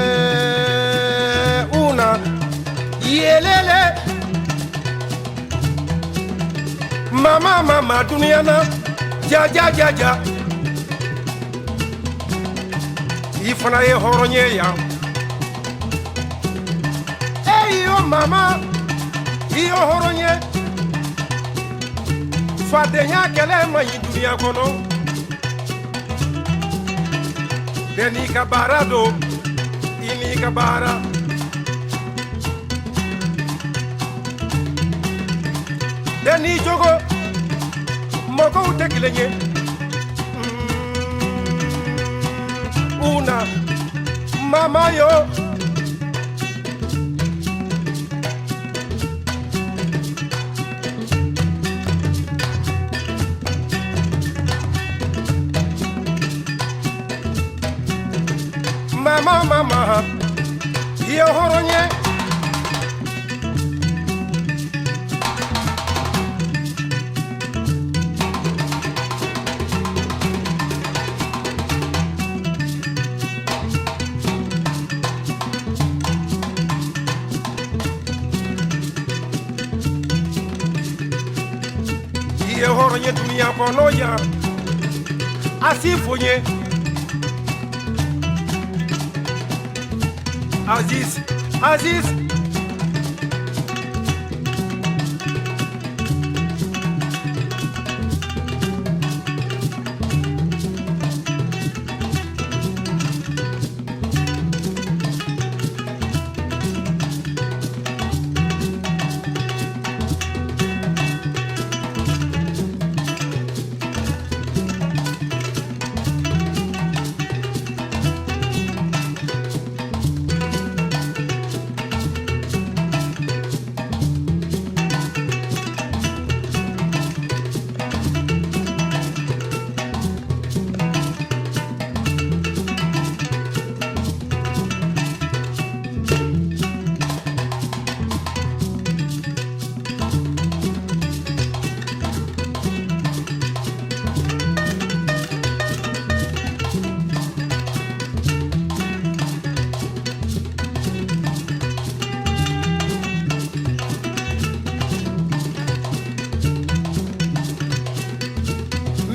Yeah, una yelele. Mama duniana, ja. Ifana ye horonye ya. Hey yo mama, iyo horonye. Fadenya kele mayi dunia kono. Beni kabarado, ini kabara. Beni jogo, moko utekilenye. Una, mama yo. Mama, iyo horonye. Iyo horonye dunia kono ya. Asifonye. Aziz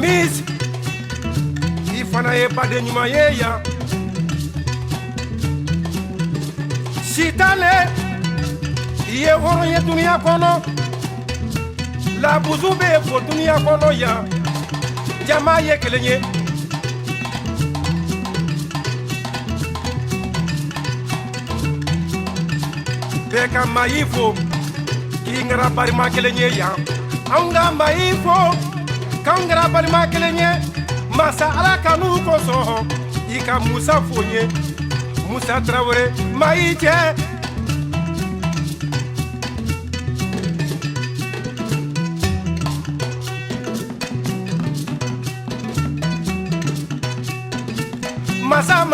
Miss Ifana ye bade nyuma ye ya. Sitane ye horonye dunia kono. La buzube fo dunia kono ya. Jama ye kelenye. Beka maifo kingara barima kelenye ya. Anga maifo kangara balima kelenye. Masa ala kanu koso ika Musa fonye. Musa Traoré maije. Masa